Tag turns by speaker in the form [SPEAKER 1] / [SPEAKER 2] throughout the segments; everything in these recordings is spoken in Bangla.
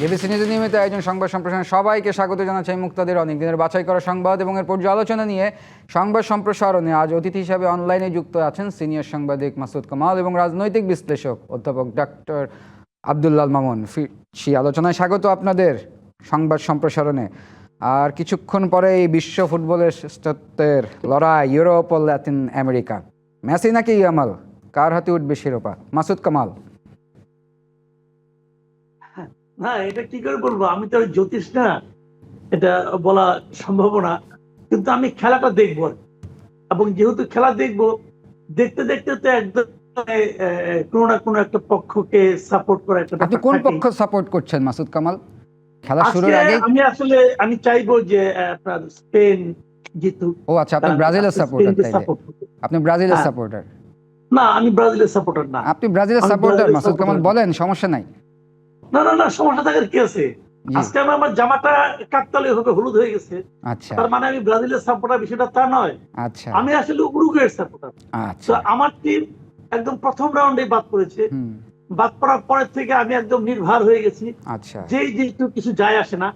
[SPEAKER 1] জেবিসি নিউজের নিয়মিত আয়োজন সংবাদ সম্প্রসারণে সবাইকে স্বাগত জানাচ্ছি মুক্তাদের। অনেক দিনের বাছাই করা সংবাদ এবং এর পর্যালোচনা নিয়ে সংবাদ সম্প্রসারণে আজ অতিথি হিসাবে অনলাইনে যুক্ত আছেন সিনিয়র সাংবাদিক মাসুদ কামাল এবং রাজনৈতিক বিশ্লেষক অধ্যাপক ডক্টর আব্দুল্লাহ মামুন। সেই আলোচনায় স্বাগত আপনাদের সংবাদ সম্প্রসারণে। আর কিছুক্ষণ পরে এই বিশ্ব ফুটবলের শ্রেষ্ঠত্বের লড়াই, ইউরোপ ও ল্যাটিন আমেরিকা। মেসি নাকি ইয়ামাল, কার হাতে উঠবে শিরোপা? মাসুদ কামাল।
[SPEAKER 2] না, এটা কি করে বলবো, আমি তো জ্যোতিষ না, এটা বলা সম্ভব না। কিন্তু আমি খেলাটা দেখবো, এবং যেহেতু খেলা দেখবো, দেখতে দেখতে তো একদম কোনো না কোনো একটা পক্ষকে সাপোর্ট করা একটা।
[SPEAKER 1] আপনি কোন পক্ষ সাপোর্ট করছেন মাসুদ কামাল খেলা শুরুর আগে?
[SPEAKER 2] আমি চাইবো যে আপনার স্পেন জিতুক।
[SPEAKER 1] ও আচ্ছা, আপনি ব্রাজিলের সাপোর্টার তাইলে? আপনি ব্রাজিলের সাপোর্টার?
[SPEAKER 2] না, আমি ব্রাজিলের সাপোর্টার না।
[SPEAKER 1] আপনি ব্রাজিলের সাপোর্টার মাসুদ কামাল, বলেন, সমস্যা নাই।
[SPEAKER 2] না না না, সমস্যা থাকার কি আছে? আজকে আমার জামাটা কাকতালি হবে হলুদ হয়ে গেছে,
[SPEAKER 1] আচ্ছা,
[SPEAKER 2] তার মানে আমি ব্রাজিলের সাপোর্টার, বিষয়টা তা নয়।
[SPEAKER 1] আচ্ছা,
[SPEAKER 2] আমি আসলে উরুগুয়ের সাপোর্টার।
[SPEAKER 1] আচ্ছা।
[SPEAKER 2] আমার টিম একদম প্রথম রাউন্ডে বাদ পড়েছে। বাদ পড়ার পরের থেকে আমি একদম নির্ভর হয়ে গেছি।
[SPEAKER 1] আচ্ছা,
[SPEAKER 2] যেই যেহেতু কিছু যায় আসে না,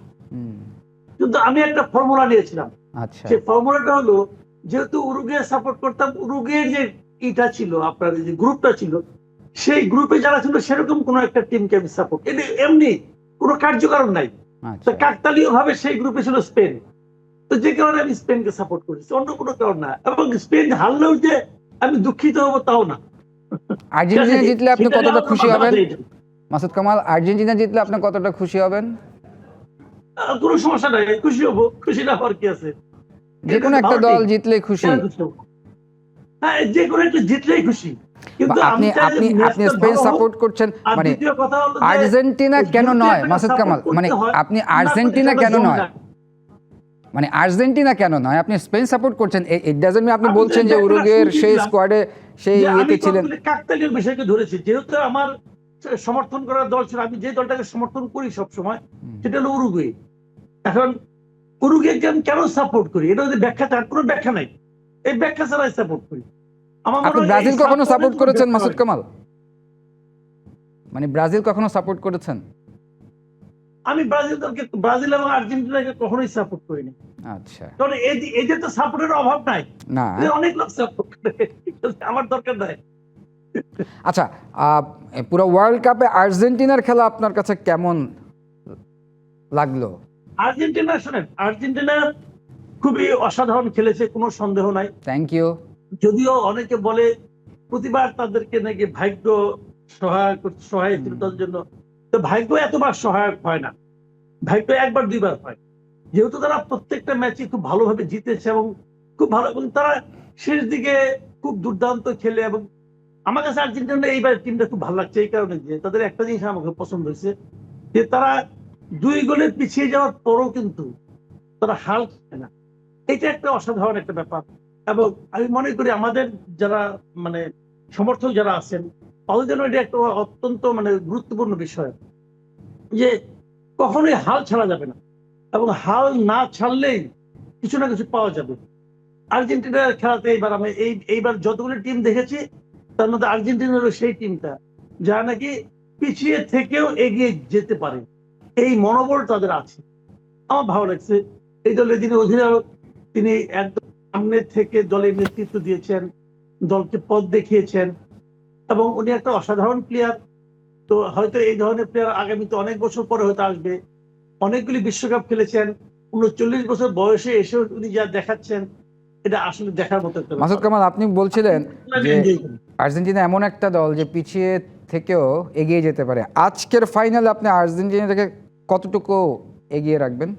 [SPEAKER 2] কিন্তু আমি একটা ফর্মুলা নিয়েছিলাম।
[SPEAKER 1] আচ্ছা,
[SPEAKER 2] সেই ফর্মুলাটা হলো, যেহেতু উরুগুয়ে সাপোর্ট করতাম, উরুগুয়ের যে ইটা ছিল, আপনার যে গ্রুপটা ছিল, সেই গ্রুপে যারা ছিল সেরকম কোন একটা টিমকে আমি সাপোর্ট, এটা এমনি কোনো কার্যকারণ নাই। তো কাকতালীয় ভাবে সেই গ্রুপে ছিল স্পেন, তো যে কারণে আমি স্পেনকে সাপোর্ট করেছি, অন্য কোনো কারণ না। এবং স্পেন হারলেও যে আমি দুঃখিত হবো তাও না।
[SPEAKER 1] আর্জেন্টিনা জিতলে আপনি কতটা খুশি হবেন মাসুদ কামাল? আর্জেন্টিনা জিতলে আপনি কতটা খুশি হবেন?
[SPEAKER 2] কোনো সমস্যা নাই, খুশি হবো। খুশি না হওয়ার কি আছে?
[SPEAKER 1] যে কোনো একটা দল জিতলে খুশি?
[SPEAKER 2] হ্যাঁ, যে কোনো একটা জিতলেই খুশি। কিন্তু
[SPEAKER 1] আপনি স্পেন সাপোর্ট করছেন, মানে আর্জেন্টিনা কেন নয় মাসুদ কামাল? মানে আপনি আর্জেন্টিনা কেন নয়, মানে আর্জেন্টিনা কেন নয়, আপনি স্পেন সাপোর্ট করছেন, ইট ডাজন্ট মিন আপনি বলছেন যে উরুগুয়ের সেই স্কোয়াডে সেই ইয়েতে ছিলেন।
[SPEAKER 2] কাকতালীয় বিষয়কে ধরেছি, যেহেতু আমার সমর্থন করার দল ছিল, আমি যে দলটাকে সমর্থন করি সব সময়, সেটা হলো উরুগুয়ে। এখন উরুগুয়েকে আমি কেন সাপোর্ট করি, এটা যদি ব্যাখ্যা, তার কোনো ব্যাখ্যা নাই, এই ব্যাখ্যা ছাড়াই সাপোর্ট করি।
[SPEAKER 1] আপনি ব্রাজিল কখনো সাপোর্ট করেছেন মাসুদ কামাল? মানে ব্রাজিল কখনো সাপোর্ট করেছেন?
[SPEAKER 2] আমি ব্রাজিল এবং আর্জেন্টিনাকে কখনোই সাপোর্ট করিনি।
[SPEAKER 1] আচ্ছা,
[SPEAKER 2] কারণ এদের তো সাপোর্টের অভাব নাই,
[SPEAKER 1] না
[SPEAKER 2] অনেক লোক সাপোর্ট করে, আমার দরকার নাই।
[SPEAKER 1] আচ্ছা, পুরো ওয়ার্ল্ড কাপে আর্জেন্টিনার খেলা আপনার কাছে কেমন লাগলো?
[SPEAKER 2] আর্জেন্টিনা, শুনেন, আর্জেন্টিনা খুবই অসাধারণ খেলেছে, কোনো সন্দেহ নাই।
[SPEAKER 1] Thank you.
[SPEAKER 2] যদিও অনেকে বলে প্রতিবার তাদেরকে নাকি ভাগ্য সহায়তার জন্য, তো ভাগ্য এতবার সহায়ক হয় না, ভাগ্য একবার দুইবার হয়। যেহেতু তারা প্রত্যেকটা ম্যাচে খুব ভালোভাবে জিতেছে এবং খুব ভালো, এবং তারা শেষ দিকে খুব দুর্দান্ত খেলে, এবং আমার কাছে আর্জেন্টিনা এইবার টিমটা খুব ভালো লাগছে এই কারণে যে তাদের একটা জিনিস আমাকে পছন্দ হয়েছে, যে তারা 2 গোলে পিছিয়ে যাওয়ার পরও কিন্তু তারা হাল খায় না। এটা একটা অসাধারণ একটা ব্যাপার। এবং আমি মনে করি আমাদের যারা মানে সমর্থক যারা আছেন, তাদের জন্য এটা একটা অত্যন্ত গুরুত্বপূর্ণ বিষয়, যে কখনোই হাল ছাড়া যাবে না, এবং হাল না ছাড়লেই কিছু না কিছু পাওয়া যাবে। আর্জেন্টিনার খেলাতে এইবার যতগুলো টিম দেখেছি, তার মধ্যে আর্জেন্টিনা হলো সেই টিমটা যারা নাকি পিছিয়ে থেকেও এগিয়ে যেতে পারে, এই মনোবল তাদের আছে। আমার ভালো লাগছে। এই দলের যিনি অধিনায়ক, তিনি একদম সামনে থেকে দলের নেতৃত্ব দিয়েছেন, দলকে পথ দেখিয়েছেন, এবং উনি একটা অসাধারণ প্লেয়ার। তো হয়তো এই ধরনের প্লেয়ার আগামীতে অনেক বছর পরে হয়তো আসবে। অনেকগুলি বিশ্বকাপ খেলেছেন, 39 বছর বয়সে এসে উনি যা দেখাচ্ছেন, এটা আসলে দেখার মতো একটা।
[SPEAKER 1] মাসুদ কামাল, আপনি বলছিলেন যে আর্জেন্টিনা এমন একটা দল যে পিছিয়ে থেকেও এগিয়ে যেতে পারে। আজকের ফাইনালে আপনি আর্জেন্টিনাকে কতটুকু এগিয়ে রাখবেন?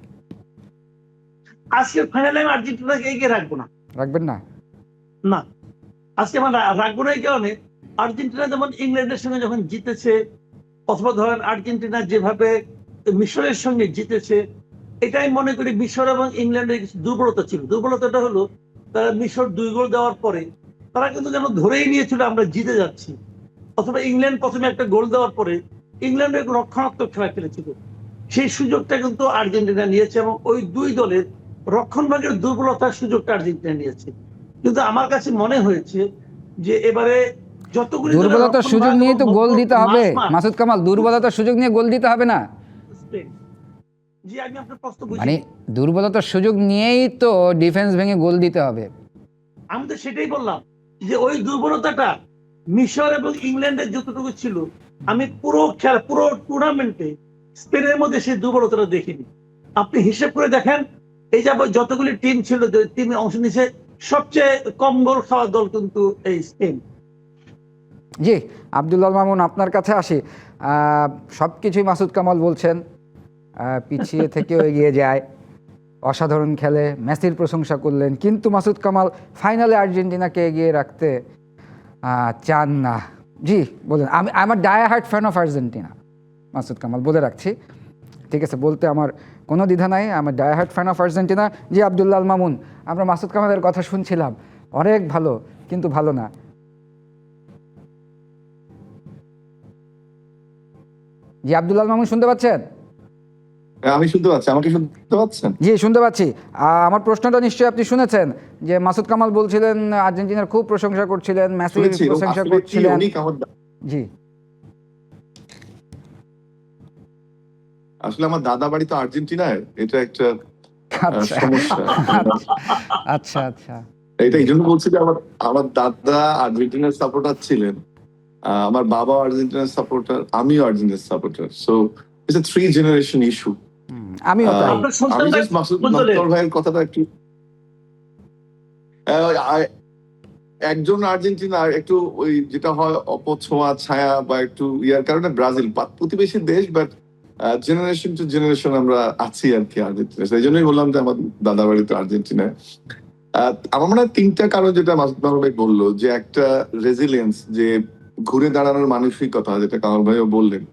[SPEAKER 2] আজকের ফাইনালে আমি আর্জেন্টিনাকে এগিয়ে রাখবো না।
[SPEAKER 1] রাখবেন না?
[SPEAKER 2] না, আজকে আমরা রাখবো না এই কারণে, আর্জেন্টিনা যেমন ইংল্যান্ডের সঙ্গে যখন জিতেছে, অথবা ধরেন আর্জেন্টিনা যেভাবে মিশরের সঙ্গে জিতেছে, এটাই মনে করি মিশর এবং ইংল্যান্ডের কিছু দুর্বলতা ছিল। দুর্বলতাটা হলো, তারা মিশর 2 গোল দেওয়ার পরে তারা কিন্তু যেন ধরেই নিয়েছিল আমরা জিতে যাচ্ছি, অথবা ইংল্যান্ড প্রথমে একটা গোল দেওয়ার পরে ইংল্যান্ডের রক্ষণাত্মক খেলা খেলেছিল, সেই সুযোগটা কিন্তু আর্জেন্টিনা নিয়েছে, এবং ওই 2 দলের রক্ষণভাগের দুর্বলতার সুযোগটা আর্জেন্টিনা নিয়েছে। কিন্তু আমার কাছে মনে হয়েছে যে এবারে যতগুলো
[SPEAKER 1] দুর্বলতার সুযোগ নিয়ে তো গোল দিতে হবে মাসুদ কামাল, দুর্বলতার সুযোগ নিয়ে গোল দিতে হবে না।
[SPEAKER 2] স্পেন। জি, আমি আপনার প্রশ্ন বুঝি।
[SPEAKER 1] মানে দুর্বলতার সুযোগ নিয়েই তো ডিফেন্স ভেঙে গোল দিতে হবে।
[SPEAKER 2] আমি তো সেটাই বললাম যে ওই দুর্বলতাটা মিশর এবং ইংল্যান্ডের যতটুকু ছিল, আমি পুরো খেলা পুরো টুর্নামেন্টে স্পেনের মধ্যে সেই দুর্বলতাটা দেখিনি। আপনি হিসেব করে দেখেন, এই যাবৎ যতগুলি টিম ছিল, যে টিমে অংশ নিয়েছে, সবচেয়ে কম গোল খাওয়া দল কিন্তু এই স্পেন।
[SPEAKER 1] জি, আব্দুল্লাহ মামুন, আপনার কাছে আসি। সব কিছুই মাসুদ কামাল বলছেন, পিছিয়ে থেকেও এগিয়ে যায়, অসাধারণ খেলে, মেসির প্রশংসা করলেন, কিন্তু মাসুদ কামাল ফাইনালে আর্জেন্টিনাকে এগিয়ে রাখতে চান না। জি বলুন। আমি আমার die hard fan of Argentina, Masud Kamal, বলে রাখছি। ঠিক আছে, বলতে আমার কোনো দ্বিধা নাই, আমার die hard fan of Argentina. জি আব্দুল্লাহ মামুন, আমরা মাসুদ কামালের কথা শুনছিলাম, অনেক ভালো কিন্তু ভালো না। জি আব্দুল্লাহ মামুন, শুনতে পাচ্ছেন?
[SPEAKER 3] আমি শুনতে পাচ্ছি, আমাকে শুনতে পাচ্ছেন?
[SPEAKER 1] জি শুনতে পাচ্ছি। আমার প্রশ্নটা নিশ্চয়ই আপনি শুনেছেন, যে মাসুদ কামাল বলছিলেন আর্জেন্টিনার খুব প্রশংসা করছিলেন, মেসির
[SPEAKER 3] শুনেছি, এবং
[SPEAKER 1] প্রশংসা
[SPEAKER 3] আসলে কি
[SPEAKER 1] করছিলেন।
[SPEAKER 3] উনি
[SPEAKER 1] জি
[SPEAKER 3] আসলে আমার দাদা বাড়ি তো আর্জেন্টিনায়, এটা একটা
[SPEAKER 1] আচ্ছা
[SPEAKER 3] সমস্যা।
[SPEAKER 1] আচ্ছা আচ্ছা।
[SPEAKER 3] এটা এই জন্য বলছি যে আমার আমার দাদা আর্জেন্টিনার সাপোর্টার ছিলেন, আমার বাবা আর্জেন্টিনার সাপোর্টার, আমিও আর্জেন্টিনার supporter. So it's a 3 generation issue.
[SPEAKER 1] আমিও তাই।
[SPEAKER 2] আপনার
[SPEAKER 3] আমি
[SPEAKER 2] সন্তানরা
[SPEAKER 3] জাস্ট মাসুদ
[SPEAKER 2] কোন দলের?
[SPEAKER 3] ভাইয়ের কথাটা একটু, একজন আর্জেন্টিনার একটু ওই যেটা হয় অপছোঁয়া ছায়া বা একটু ইয়ার কারণে ব্রাজিল প্রতিবেশী দেশ, বাট জেনারেশন টু জেনারেশন আমরা আছি আর কি আর্জেন্টিনা। সেই জন্যই বললাম যে আমার দাদা বাড়ি তো আর্জেন্টিনায়। আমার মনে হয় 3টা কারণ, যেটা মাসুদ ভাই বললো, যে একটা রেজিলিয়েন্স, যে ঘুরে দাঁড়ানোর মানসিকতা, যেটা কামাল ভাইও বললেন।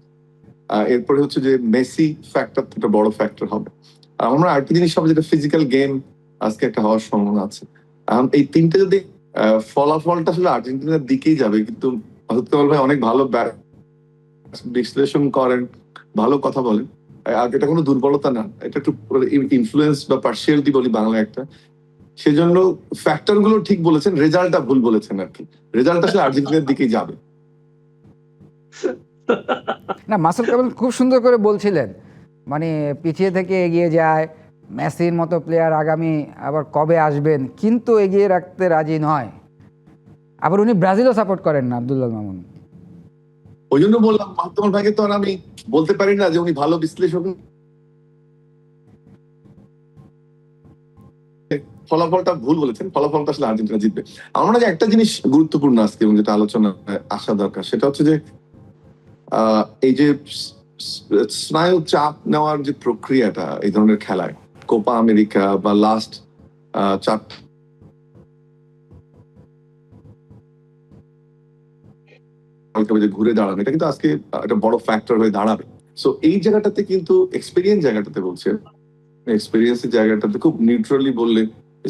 [SPEAKER 3] এরপরে হচ্ছে যে মেসি ফ্যাক্টর একটা বড় ফ্যাক্টর হবে। আমার মনে হয় আরেকটা জিনিস হবে, যেটা ফিজিক্যাল গেম আজকে একটা হওয়ার সম্ভাবনা আছে। এই 3টে যদি ফলাফলটা আসলে আর্জেন্টিনার দিকেই যাবে, কিন্তু মাসুদ কামাল ভাই অনেক ভালো বিশ্লেষণ করেন, ভালো কথা বলেন। আর এটা কোনো দুর্বলতা না, এটা একটু ইনফ্লুয়েন্স বা পার্সিয়ালিটি বলি বাংলা একটা। সেজন্য ফ্যাক্টর গুলো ঠিক বলেছেন, রেজাল্টটা ভুল বলেছেন আর কি। রেজাল্ট আসলে আর্জেন্টিনার দিকেই যাবে।
[SPEAKER 1] না, মাসুদ কামাল খুব সুন্দর করে বলছিলেন, মানে পিছিয়ে থেকে এগিয়ে যায়, মেসির মতো প্লেয়ার আগামী আবার কবে আসবেন, কিন্তু এগিয়ে রাখতে রাজি নয়। আবার উনি ব্রাজিলও সাপোর্ট করেন না, আব্দুল্লাহ মামুন।
[SPEAKER 3] ওই জন্য বললাম, মাহমুদ ভাইকে তো আর আমি বলতে পারি না যে উনি ভালো বিশ্লেষক। ফলাফলটা ভুল বলেছেন, ফলাফলটা আসলে আর্জেন্টিনা জিতবে। আমার মনে হয় একটা জিনিস গুরুত্বপূর্ণ আজকে, এবং যেটা আলোচনা আসা দরকার, সেটা হচ্ছে যে এই যে স্নায়ু চাপ নেওয়ার যে প্রক্রিয়াটা এই ধরনের খেলায়, কোপা আমেরিকা বা লাস্ট 4 ঘুরে দাঁড়ানো, এটা কিন্তু আজকে একটা বড় ফ্যাক্টর হয়ে দাঁড়াবে। সো এই জায়গাটাতে কিন্তু এক্সপেরিয়েন্স জায়গাটাতে বলছে, এক্সপেরিয়েন্সের জায়গাটাতে খুব নিউট্রালি বললে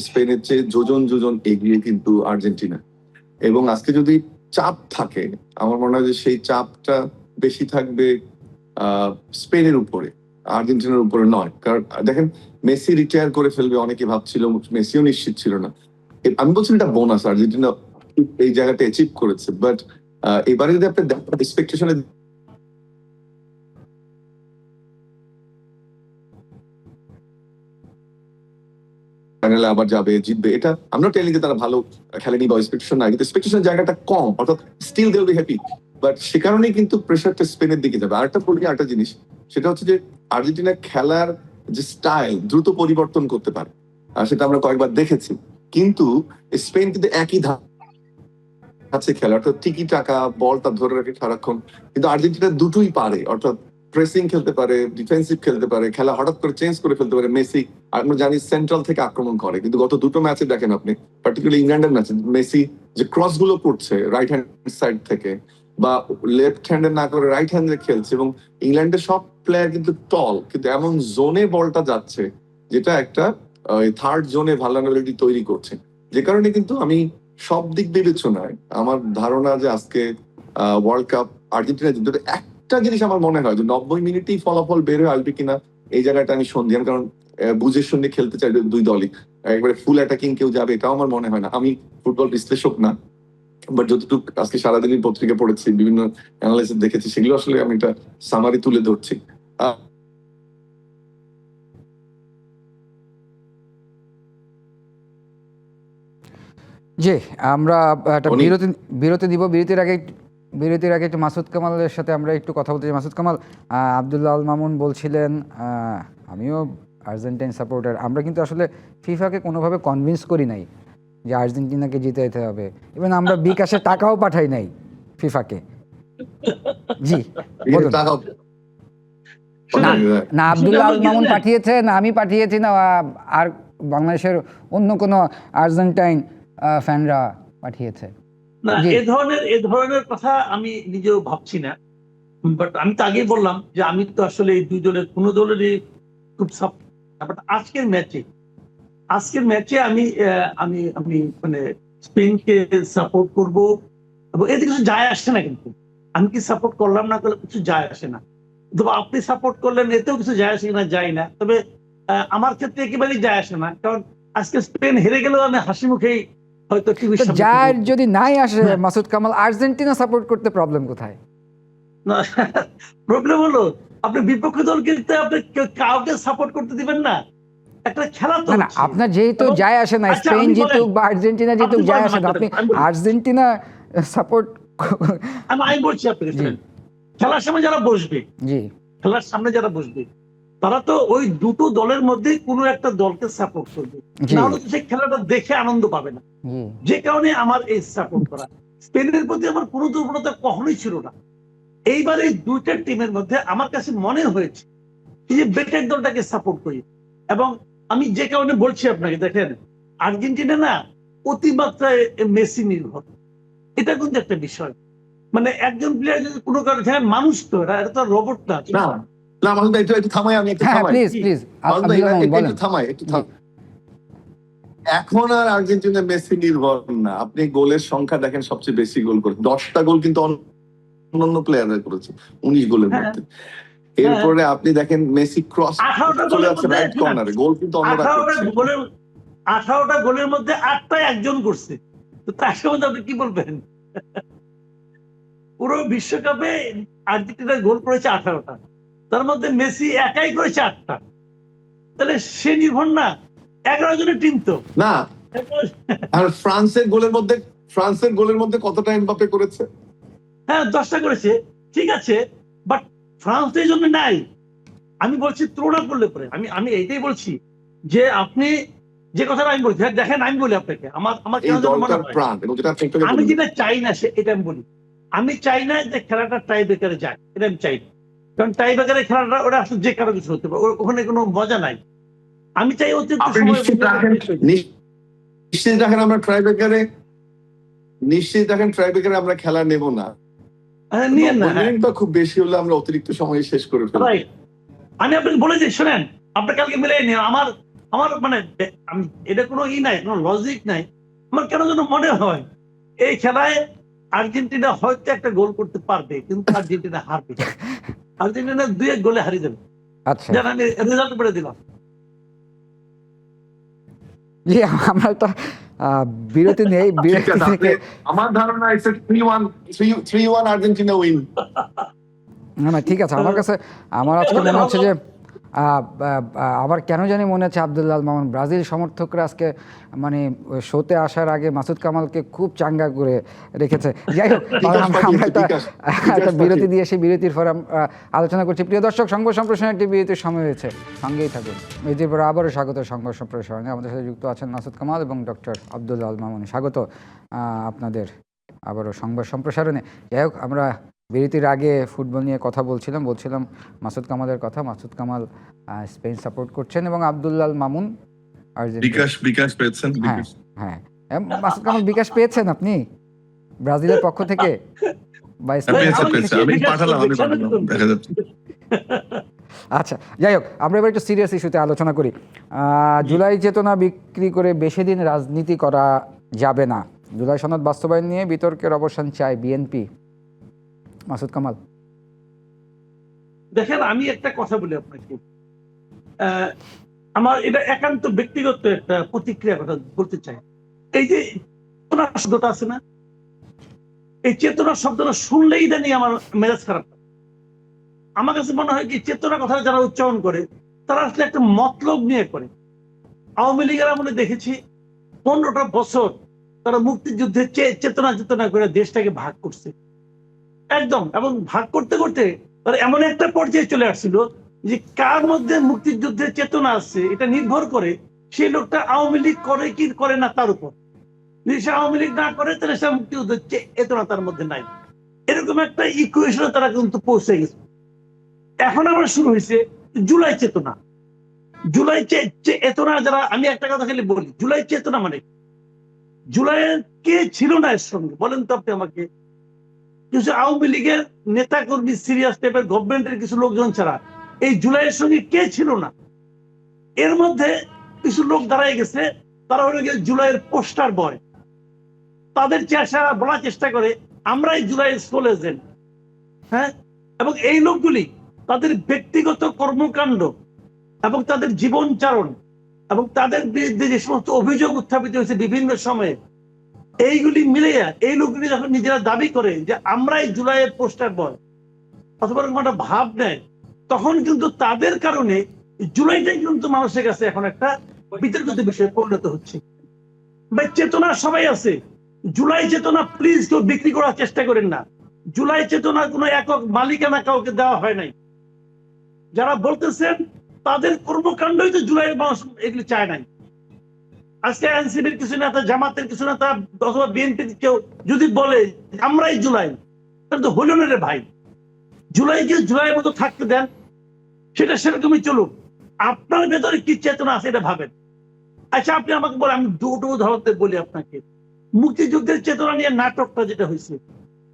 [SPEAKER 3] স্পেনের চেয়ে যোজন যোজন এগিয়ে কিন্তু আর্জেন্টিনা। এবং আজকে যদি চাপ থাকে, আমার মনে হয় যে সেই চাপটা বেশি থাকবে স্পেনের উপরে, আর্জেন্টিনার উপরে নয়। কারণ দেখেন, মেসি রিটায়ার করে ফেলবে অনেকে ভাবছিল, মেসিও নিশ্চিত ছিল না। আমি বলছি এটা বোনাস, আর্জেন্টিনা এই জায়গাটা অ্যাচিভ করেছে। বাট এবারে যদি আপনি এক্সপেকটেশনে ফাইনালে আবার যাবে, জিতবে, এটা আমরা টেলিং যে তারা ভালো খেলেনি বা এক্সপেকটেশন নাই, কিন্তু এক্সপেকটেশনের জায়গাটা কম, অর্থাৎ still they will be happy. But সে কারণেই কিন্তু প্রেশারটা স্পেনের দিকে যাবে। আরেকটা বলি, আরেকটা জিনিস, সেটা হচ্ছে যে আর্জেন্টিনা খেলার যে স্টাইল দ্রুত পরিবর্তন করতে পারে, আর সেটা আমরা কয়েকবার দেখেছি। কিন্তু স্পেন কিন্তু একই ধাঁচে খেলে, অর্থাৎ টিকি টাকা, বলটা ধরে রাখে সারাক্ষণ। কিন্তু আর্জেন্টিনা দুটোই পারে, অর্থাৎ প্রেসিং খেলতে পারে, ডিফেন্সিভ খেলতে পারে, খেলা হঠাৎ করে চেঞ্জ করে ফেলতে পারে। মেসি, আমরা জানি সেন্ট্রাল থেকে আক্রমণ করে, কিন্তু গত দুটো ম্যাচে দেখেন আপনি, পার্টিকুলারলি ইংল্যান্ডের ম্যাচে মেসি যে ক্রস গুলো করছে রাইট হ্যান্ড সাইড থেকে, বা লেফট হ্যান্ডে না করে রাইট হ্যান্ডে খেলছে, এবং ইংল্যান্ডের সব প্লেয়ার কিন্তু টল, কিন্তু এমন জোনে বলটা যাচ্ছে যেটা একটা থার্ড জোনে ভালনারেবিলিটি তৈরি করছে। যে কারণে কিন্তু আমি সব দিক বিবেচনায় আমার ধারণা যে আজকে ওয়ার্ল্ড কাপ আর্জেন্টিনা জিতবে। একটা জিনিস আমার মনে হয় যে 90 মিনিটেই ফলাফল বের হয়ে আসবে কিনা, এই জায়গাটা আমি সন্দিহান। কারণ বুঝের সঙ্গে খেলতে চাই দুই দলই, একবারে ফুল অ্যাটাকিং কেউ যাবে এটাও আমার মনে হয় না। আমি ফুটবল বিশ্লেষক না, বাট যতটুকু আজকে সারাদিনই পত্রিকা পড়েছি, বিভিন্ন অ্যানালাইসিস দেখেছি, সেগুলো আসলে আমি একটা সামারি তুলে ধরছি।
[SPEAKER 1] জি, আমরা একটা
[SPEAKER 3] উনি-
[SPEAKER 1] বিরতি দিব। বিরতির আগে একটু মাসুদ কামালের সাথে আমরা একটু কথা বলতে চাই। মাসুদ কামাল, আব্দুল্লাহ আল মামুন বলছিলেন, আমিও আর্জেন্টাইন সাপোর্টার, আমরা কিন্তু আসলে ফিফাকে কোনোভাবে কনভিন্স করি নাই যে আর্জেন্টিনাকে জিতাইতে হবে। ইভেন আমরা বিকাশে টাকাও পাঠাই নাই ফিফাকে। জি, বলুন।
[SPEAKER 3] টাকা-
[SPEAKER 1] না
[SPEAKER 2] শুনুন,
[SPEAKER 1] না, আব্দুল্লাহ আল
[SPEAKER 2] সেটা
[SPEAKER 1] মামুন
[SPEAKER 2] হলো কি
[SPEAKER 1] পাঠিয়েছে, না আমি পাঠিয়েছি, না আর বাংলাদেশের অন্য কোনো আর্জেন্টাইন ফ্যানরা পাঠিয়েছে।
[SPEAKER 2] না,
[SPEAKER 1] জি।
[SPEAKER 2] এ ধরনের কথা আমি নিজেও ভাবছি না। বাট আমি তো আগেই বললাম যে আমি তো আসলে এই দুই দলের কোনো দলেরই খুব বাট আজকের ম্যাচে আমি মানে স্পেনকে সাপোর্ট করব, এবং এতে কিছু যায় আসে না। কিন্তু আমি কি সাপোর্ট করলাম না করলে কিছু যায় আসে না, তবে আপনি সাপোর্ট করলেন এতেও কিছু যায় আসে না, যায় না। তবে আমার ক্ষেত্রে একেবারেই যায় আসে না, কারণ আজকে স্পেন হেরে গেলেও আমি হাসি মুখেই হয়তো টিভির
[SPEAKER 1] তো
[SPEAKER 2] সামনে
[SPEAKER 1] যার
[SPEAKER 2] থাকবো।
[SPEAKER 1] যদি নাই আসে
[SPEAKER 2] হ্যাঁ।
[SPEAKER 1] মাসুদ কামাল, আর্জেন্টিনা সাপোর্ট করতে প্রবলেম কোথায়?
[SPEAKER 2] না, প্রবলেম হলো আপনি বিপক্ষ দলকে তো আপনি কাউকে সাপোর্ট করতে দিবেন না। একটা খেলা তো
[SPEAKER 1] না না,
[SPEAKER 2] হচ্ছে।
[SPEAKER 1] আপনার যেহেতু
[SPEAKER 2] এবং-
[SPEAKER 1] যায় আসে না,
[SPEAKER 2] আচ্ছা,
[SPEAKER 1] স্পেন
[SPEAKER 2] আপনি বলেন,
[SPEAKER 1] জিতুক বা আর্জেন্টিনা জিতুক,
[SPEAKER 2] আপনি
[SPEAKER 1] যায়
[SPEAKER 2] বলেন,
[SPEAKER 1] আসে না। আপনি
[SPEAKER 2] আমি বলি।
[SPEAKER 1] Argentina support.
[SPEAKER 2] আমি বলছি আপনাকে,
[SPEAKER 1] জি
[SPEAKER 2] শুনেন, খেলার সময় যারা বসবে,
[SPEAKER 1] জি
[SPEAKER 2] খেলার সামনে যারা বসবে, তারা তো ওই দুটো দলের মধ্যে কোনো একটা দলকে সাপোর্ট করবে,
[SPEAKER 1] জি
[SPEAKER 2] না হলে তো সেই খেলাটা দেখে আনন্দ পাবে না।
[SPEAKER 1] জি
[SPEAKER 2] যে কারণে আমার এই সাপোর্ট করা। স্পেনের প্রতি আমার কোনো দুর্বলতা কখনোই ছিল না। এইবার এই দুইটা টিমের মধ্যে আমার কাছে মনে হয়েছে এই যে বেটার দলটাকে সাপোর্ট করি। এবং আমি যে কারণে বলছি আপনাকে, দেখেন, আর্জেন্টিনা না অতিমাত্রায় মেসি নির্ভর। এটা কিন্তু একটা বিষয়। মানে একজন প্লেয়ার যদি কোনো কারণে, হ্যাঁ মানুষ তো, এটা তো রোবট না।
[SPEAKER 3] না না মাসুদ ভাই, একটু থামাই, আমি একটু
[SPEAKER 1] হ্যাঁ,
[SPEAKER 3] থামাই।
[SPEAKER 1] প্লিজ প্লিজ
[SPEAKER 3] মাসুদ ভাই,
[SPEAKER 1] আব্দুল্লাহ মামুন বলেন।
[SPEAKER 3] একটু থামাই, এখন আর আর্জেন্টিনা মেসি নির্ভর না। আপনি গোলের সংখ্যা দেখেন, সবচেয়ে বেশি গোল করে 10টা গোল কিন্তু অন্যান্য প্লেয়াররা করেছে 19 গোলের
[SPEAKER 2] হ্যাঁ,
[SPEAKER 3] মধ্যে। এরপরে আপনি দেখেন মেসি ক্রস
[SPEAKER 2] 18টা
[SPEAKER 3] চলে
[SPEAKER 2] গোলের
[SPEAKER 3] যাচ্ছে
[SPEAKER 2] মধ্যে
[SPEAKER 3] রাইট কর্নারে, গোল কিন্তু অন্যরা
[SPEAKER 2] 18টা
[SPEAKER 3] করছে।
[SPEAKER 2] গোলের 18টা গোলের মধ্যে 8টাই একজন করছে। তো তার সম্বন্ধে আপনি কি বলবেন? পুরো বিশ্বকাপে আর্জেন্টিনা গোল করেছে 18টা, তার মধ্যে মেসি একাই করেছে 8টা। তাহলে সে নির্ভর না, 11 জনের টিম তো।
[SPEAKER 3] না, আর ফ্রান্সের গোলের মধ্যে কতটা এমবাপ্পে করেছে?
[SPEAKER 2] হ্যাঁ, 10টা করেছে, ঠিক আছে, বাট ফ্রান্স তো এই জন্য নাই। আমি বলছি তুলনা করলে পরে আমি এইটাই বলছি যে আপনি যে কথাটা আমি বলছি, হ্যাঁ, দেখেন আমি বলি আপনাকে, আমার
[SPEAKER 3] এই
[SPEAKER 2] কেন যেন মনে
[SPEAKER 3] দলটার
[SPEAKER 2] হয়,
[SPEAKER 3] প্রাণ, এবং যেটা আপনি একটু আগে
[SPEAKER 2] আমি
[SPEAKER 3] বললেন।
[SPEAKER 2] যেটা চাই না এটা আমি বলি। আমি চাই না যে খেলাটা টাই ব্রেকারে যায়, এটা আমি চাই না। কারণ টাই ব্রেকারে খেলাটা ওটা আসলে যে কারো কিছু হতে পারে, ওখানে কোনো মজা নাই। আমি চাই অতিরিক্ত
[SPEAKER 3] আপনি
[SPEAKER 2] সময়
[SPEAKER 3] নিশ্চিত রাখেন আমরা ট্রাইব্রেকারে আমরা খেলা নেব না।
[SPEAKER 2] নিয়ে না।
[SPEAKER 3] 90 মিনিট বা খুব বেশি হলে আমরা অতিরিক্ত সময় শেষ করে ফেলবো।
[SPEAKER 2] রাইট, আমি আপনাকে বলে দিই, শোনেন, আপনার কালকে মিলে নিন। আমার আমার মানে আমি, এটা কোনো নাই, কোনো লজিক নাই। আমার কেন যেন মনে হয় এই খেলায় আর্জেন্টিনা হয়তো একটা গোল করতে পারবে, কিন্তু আর্জেন্টিনা হারবে। আর্জেন্টিনা 2-1 গোলে হারিয়ে দেবে।
[SPEAKER 1] আচ্ছা,
[SPEAKER 2] যেন আমি রেজাল্ট বলে দিলাম।
[SPEAKER 1] জি, আমরা একটা বিরতি নেই।
[SPEAKER 3] ঠিক
[SPEAKER 1] বিরতি
[SPEAKER 3] আছে,
[SPEAKER 1] থেকে
[SPEAKER 3] আমার ধারণা ইটস 3-1 আর্জেন্টিনা উইন।
[SPEAKER 1] না ঠিক আছে, আমার আজকে মনে হচ্ছে যে আবার কেন জানি মনে হচ্ছে আব্দুল্লাহ আল মামুন, ব্রাজিল সমর্থকরা আজকে মানে শোতে আসার আগে মাসুদ কামালকে খুব চাঙ্গা করে রেখেছে। যাই হোক, আমরা একটা বিরতি দিয়ে সেই বিরতির পর আলোচনা করছি। প্রিয় দর্শক, সংবাদ সম্প্রসারণের একটি বিরতির সময় হয়েছে, সঙ্গেই থাকুন। বিরতির পর আবারও স্বাগত সংবাদ সম্প্রসারণে। আমাদের সাথে যুক্ত আছেন মাসুদ কামাল এবং ডক্টর আব্দুল্লাহ আল মামুন। স্বাগত আপনাদের আবারও সংবাদ সম্প্রসারণে। যাই হোক, আমরা বিরতির আগে ফুটবল নিয়ে কথা বলছিলাম মাসুদ কামালের কথা। মাসুদ কামাল স্পেন সাপোর্ট করছেন এবং আব্দুল্লাহ আল মামুন আর্জেন্টিনা।
[SPEAKER 4] বিকাশ পেয়েছেন।
[SPEAKER 1] হ্যাঁ, মাসুদ কামাল বিকাশ পেয়েছেন আপনি ব্রাজিলের পক্ষ থেকে?
[SPEAKER 4] আমি পাঠালাম দেখা যাচ্ছে।
[SPEAKER 1] আচ্ছা, যাই হোক, আমরা এবার একটু সিরিয়াস ইস্যুতে আলোচনা করি। জুলাই চেতনা বিক্রি করে বেশি দিন রাজনীতি করা যাবে না। জুলাই সনদ বাস্তবায়ন নিয়ে বিতর্কের অবসান চায় বিএনপি। মাসুদ কামাল।
[SPEAKER 2] দেখেন, আমি একটা কথা বলি আপনাকে, আমার এটা একান্ত ব্যক্তিগত একটা প্রতিক্রিয়া কথা বলতে চাই। এই যে চেতনা শব্দটা আছে না, এই চেতনা শব্দটা শুনলেই জানি আমার মেজাজ খারাপ। আমার কাছে মনে হয় কি, চেতনা কথা যারা উচ্চারণ করে তারা আসলে একটা মতলব নিয়ে করে। আওয়ামী লীগের আমলে দেখেছি 15টা বছর তারা মুক্তিযুদ্ধের চেতনা চেতনা করে দেশটাকে ভাগ করছে একদম, এবং ভাগ করতে করতে তারা এমন একটা পর্যায়ে চলে আসছিল যে কার মধ্যে মুক্তিযুদ্ধের চেতনা আছে এটা নির্ভর করে সেই লোকটা আওয়ামী লীগ করে কি করে না তার উপর। যদি সে আওয়ামী লীগ না করে তাহলে সে মুক্তিযুদ্ধের চেতনা তার মধ্যে নাই। এরকম একটা ইকুয়েশনে তারা কিন্তু পৌঁছে গেছে। এখন আবার শুরু হয়েছে জুলাই চেতনা। জুলাই চেতনা যারা, আমি একটা কথা খালি বলি, জুলাই চেতনা মানে জুলাইয়ের কে ছিল না এর সঙ্গে বলেন তো আপনি আমাকে? কিছু আওয়ামী লীগের নেতা কর্মী, সিরিয়াস টাইপের গভর্নমেন্টের কিছু লোকজন ছাড়া এই জুলাইয়ের সঙ্গে কে ছিল না? এর মধ্যে কিছু লোক দাঁড়ায় গেছে, তারা হলো গিয়ে জুলাইয়ের পোস্টার বয়। তাদের চেষ্টা বলার চেষ্টা করে আমরাই জুলাইয়ের সোল এজেন্ট। হ্যাঁ, এবং এই লোকগুলি তাদের ব্যক্তিগত কর্মকাণ্ড এবং তাদের জীবনচারণ এবং তাদের বিরুদ্ধে যে সমস্ত অভিযোগ উত্থাপিত হয়েছে বিভিন্ন সময়ে, এইগুলি মিলিয়ে এই লোকগুলি যখন নিজেরা দাবি করে যে আমরাই জুলাইয়ের পোস্টার বয় অথবা একটা ভাব নেয়, তখন কিন্তু তাদের কারণে জুলাইটাই কিন্তু মানুষের কাছে এখন একটা বিতর্কিত বিষয়ে পরিণত হচ্ছে। ভাই, চেতনা সবাই আছে, জুলাই চেতনা প্লিজ কেউ বিক্রি করার চেষ্টা করেন না। জুলাই চেতনা কোনো একক মালিকানা কাউকে দেওয়া হয় নাই। যারা বলতেছেন তাদের কর্মকাণ্ডই তো জুলাইয়ের মানুষ এগুলি চায় নাই। আজকে এনসিপির কিছু নেতা, জামাতের কিছু নেতা অথবা বিএনপির কেউ যদি বলে আমরাই জুলাই, তাহলে তো হইল না রে ভাই। জুলাইকে জুলাইয়ের মতো থাকতে দেন, সেটা সেরকমই চলুক। আপনার ভেতরে কি চেতনা আছে এটা ভাবেন। আচ্ছা, আপনি আমাকে বলেন, আমি দুটো উদাহরণ বলি আপনাকে। মুক্তিযুদ্ধের চেতনা নিয়ে নাটকটা যেটা হয়েছে,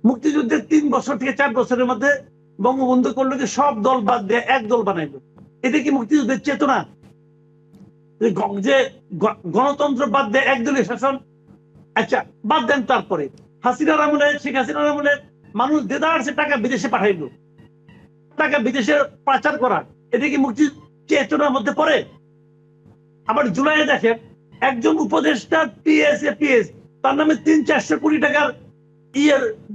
[SPEAKER 2] মুক্তিযুদ্ধের 3 বছর থেকে 4 বছরের মধ্যে বঙ্গবন্ধু করলো যে সব দল বাদ দিয়ে এক দল বানাইলো। এটা কি মুক্তিযুদ্ধের চেতনা? যে গণতন্ত্র বাদ দিয়ে একদলীয় শাসন, আচ্ছা বাদ দেন। তারপরে হাসিনার আমলে, শেখ হাসিনার আমলে মানুষ দেদারসে টাকা বিদেশে পাঠাইলো, টাকা বিদেশে পাচার করা, এটা কি মুক্তি চেতনার মধ্যে পড়ে? আবার জুলাইয়ে দেখেন একজন উপদেষ্টা পিএস তার নামে 300-400 কোটি টাকার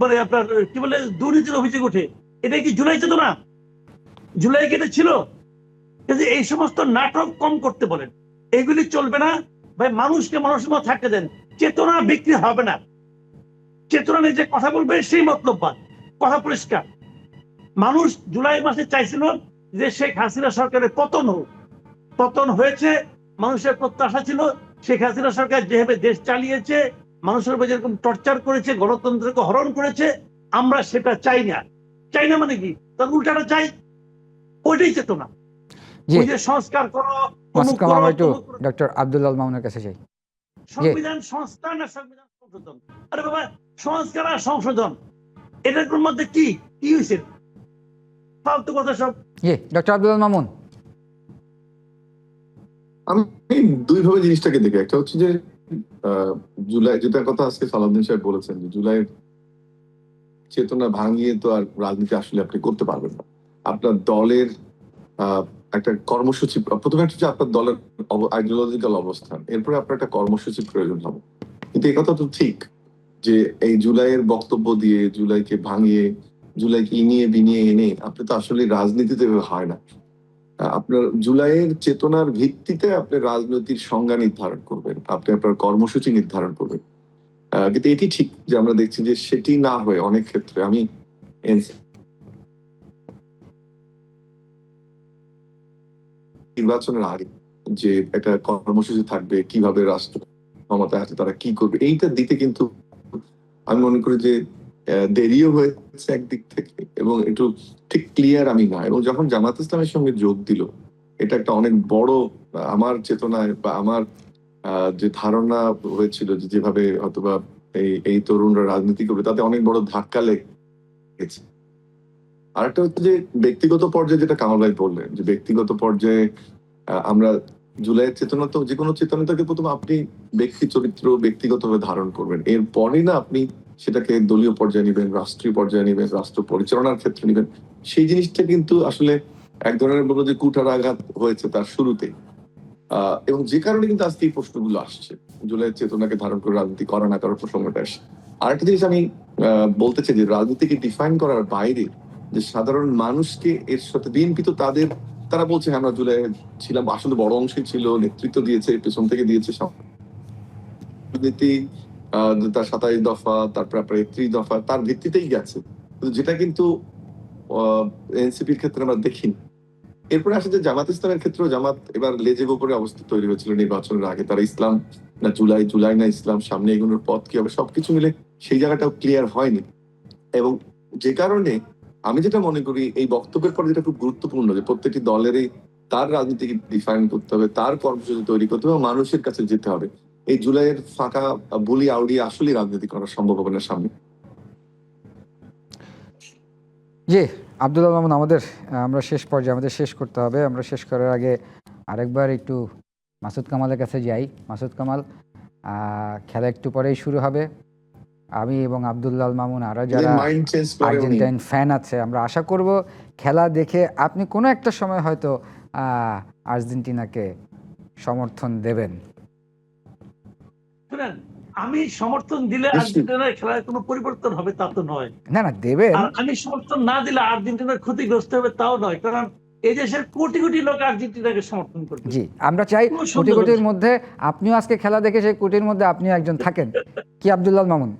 [SPEAKER 2] মানে আপনার কি বলে দুর্নীতির অভিযোগ ওঠে। এটা কি জুলাই চেতনা? জুলাই কেটে ছিল? কিন্তু এই সমস্ত নাটক কম করতে বলেন, এগুলি চলবে না ভাই। মানুষকে মানুষের মতো থাকতে দেন, চেতনা বিক্রি হবে না। চেতনা নিয়ে যে কথা বলবে সেই মতলববাদ, কথা পরিষ্কার। মানুষ জুলাই মাসে চাইছিল যে শেখ হাসিনা সরকারের পতন হোক, পতন হয়েছে। মানুষের প্রত্যাশা ছিল শেখ হাসিনা সরকার যেভাবে দেশ চালিয়েছে, মানুষের উপর যেরকম টর্চার করেছে, গণতন্ত্রকে হরণ করেছে, আমরা সেটা চাই না। চাই না মানে কি? তার উল্টাটা চাই। ওইটাই চেতনা। ওই যে সংস্কার করো,
[SPEAKER 1] ডক্টর আব্দুল আল মামুনের কাছে যাই।
[SPEAKER 2] সংবিধান সংস্কার না সংবিধান সংশোধন? আরে বাবা, সংস্কার আর সংশোধন এটার মধ্যে কি কি হয়েছে? ফালতু কথা সব।
[SPEAKER 1] ডক্টর আব্দুল আল মামুন,
[SPEAKER 3] আমি দুইভাবে জিনিসটাকে দেখি। একটা হচ্ছে যে জুলাই, যেটার কথা আজকে সালাউদ্দিন সাহেব বলেছেন, যে জুলাইয়ের চেতনা ভাঙিয়ে তো আর রাজনীতি আসলে আপনি করতে পারবেন না। আপনার দলের একটা কর্মসূচি, প্রথমে হচ্ছে আপনার দলের আইডিওলজিক্যাল অবস্থান, এরপরে আপনার একটা কর্মসূচি প্রয়োজন হবে। কিন্তু এই কথা তো ঠিক যে এই জুলাইয়ের বক্তব্য দিয়ে, জুলাইকে ভাঙিয়ে, জুলাইকে ইনিয়ে বিনিয়ে এনে আপনি তো আসলে রাজনীতিতে হয় না। আপনার জুলাইয়ের চেতনার ভিত্তিতে আপনি রাজনৈতিক সংজ্ঞা নির্ধারণ করবেন, আপনি আপনার কর্মসূচি নির্ধারণ করবেন। কিন্তু এটি ঠিক যে আমরা দেখছি যে সেটি না হয়ে অনেক ক্ষেত্রে, আমি নির্বাচনের আগে যে একটা কর্মসূচি থাকবে, কিভাবে রাষ্ট্র ক্ষমতায় আছে, তারা কি করবে, এইটা দিতে কিন্তু আমি মনে করি যে দেরিও হয়েছে একদিক থেকে, এবং একটু ঠিক ক্লিয়ার আমি না। এবং যখন জামাত ইসলামের সঙ্গে যোগ দিল, এটা একটা অনেক বড়, আমার চেতনায় বা আমার যে ধারণা হয়েছিল যে যেভাবে হয়তোবা এই তরুণরা রাজনীতি করবে, তাতে অনেক বড় ধাক্কা লেগেছে। আরেকটা হচ্ছে যে ব্যক্তিগত পর্যায়ে, যেটা কামাল ভাই বললেন, যে ব্যক্তিগত পর্যায়ে আমরা জুলাইয়ের চেতনা, তো যে কোনো চেতনাটাকে প্রথম আপনি ব্যক্তি চরিত্র ব্যক্তিগতভাবে ধারণ করবেন, এরপরই না আপনি সেটাকে দলীয় পর্যায়ে নিবেন, রাষ্ট্রীয় পর্যায়ে নিবেন, রাষ্ট্র পরিচালনার ক্ষেত্রে নিবেন। সেই জিনিসটা কিন্তু আসলে এক ধরনের বলবো যে কুঠারাঘাত হয়েছে তার শুরুতে, এবং যে কারণে কিন্তু আজকে এই প্রশ্নগুলো আসছে, জুলাইয়ের চেতনাকে ধারণ করে রাজনীতি করা না করার প্রসঙ্গটা আসে। আরেকটা জিনিস আমি বলতে চাই যে রাজনীতিকে ডিফাইন করার বাইরে যে সাধারণ মানুষকে এর সাথে, বিএনপি তো তারা বলছে আমরা জুলাই ছিলাম, আসলে বড় অংশই ছিল, নেতৃত্ব দিয়েছে, পেছন থেকে দিয়েছে। রাজনীতি তার 27 দফা, তারপরে আপনার 31 দফা, তার ভিত্তিতেই গেছে। কিন্তু যেটা কিন্তু এনসিপির ক্ষেত্রে আমরা দেখিনি। এরপরে আসে যে জামাত ইসলামের ক্ষেত্রেও জামাত এবার লেজে গোপরে অবস্থা তৈরি হয়েছিল নির্বাচনের আগে। তারা ইসলাম না জুলাই, জুলাই না ইসলাম, সামনে এগুলোর পথ কি হবে, সবকিছু মিলে সেই জায়গাটাও ক্লিয়ার হয়নি। এবং যে কারণে আমি যেটা মনে করি এই বক্তব্যের পর যেটা খুব গুরুত্বপূর্ণ, যে প্রত্যেকটি দলেরই তার রাজনীতিকে ডিফাইন করতে হবে, তার কর্মসূচি তৈরি করতে হবে, মানুষের কাছে যেতে হবে। এই জুলাইয়ের ফাঁকা বুলি আউড়িয়ে আসলে রাজনীতি করা সম্ভব হবে না সামনে।
[SPEAKER 1] জি, আব্দুল্লাহ মামুন, আমরা শেষ পর্যায়ে, আমাদের শেষ করতে হবে। আমরা শেষ করার আগে আরেকবার একটু মাসুদ কামালের কাছে যাই। মাসুদ কামাল, খেলা একটু পরেই শুরু হবে। আমি এবং আব্দুল্লাহ মামুন আরো যারা
[SPEAKER 3] মাইন্ড চেঞ্জ করে
[SPEAKER 1] আর্জেন্টাইন ফ্যান আছে, আমরা আশা করব খেলা দেখে আপনি কোনো একটা সময় হয়তো আর্জেন্টিনাকে সমর্থন দেবেন।
[SPEAKER 2] শুনেন, আমি সমর্থন দিলে
[SPEAKER 3] নিশ্চয়ই।
[SPEAKER 2] আর্জেন্টিনার খেলায় কোনো পরিবর্তন হবে তা তো নয়,
[SPEAKER 1] না না, দেবেন।
[SPEAKER 2] আর আমি সমর্থন না দিলে আর্জেন্টিনার ক্ষতিগ্রস্ত হবে তাও নয়, কারণ এই দেশের কোটি কোটি লোক আর্জেন্টিনাকে সমর্থন করবে।
[SPEAKER 1] জি, আমরা চাই
[SPEAKER 2] কোনো
[SPEAKER 1] কোটি
[SPEAKER 2] সন্দেহ
[SPEAKER 1] কোটির
[SPEAKER 2] নেই।
[SPEAKER 1] মধ্যে আপনিও আজকে খেলা দেখে সেই কোটির মধ্যে আপনিও একজন থাকেন। কি আব্দুল্লাহ মামুন,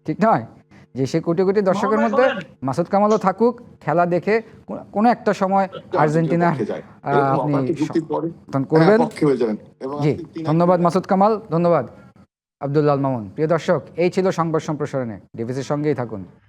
[SPEAKER 1] ঠিক নয়? যে সেই কোটি কোটি দর্শকের
[SPEAKER 2] মামুন ভাই
[SPEAKER 1] মধ্যে
[SPEAKER 2] বলেন।
[SPEAKER 1] মাসুদ কামালও থাকুক, খেলা দেখে কোনো একটা সময় আর্জেন্টিনা
[SPEAKER 3] পক্ষে যায়। এরকম
[SPEAKER 1] আপনি
[SPEAKER 3] অবাধ যুক্তির পরে
[SPEAKER 1] সমর্থন করবেন।
[SPEAKER 3] পক্ষে হয়ে যাবেন। এবং
[SPEAKER 1] জি,
[SPEAKER 3] আপনি 3
[SPEAKER 1] ধন্যবাদ মাসুদ কামাল, ধন্যবাদ আব্দুল্লাহ মামুন। প্রিয় দর্শক, এই ছিল সংবাদ সম্প্রসারণে। ডিভিসির সঙ্গেই থাকুন।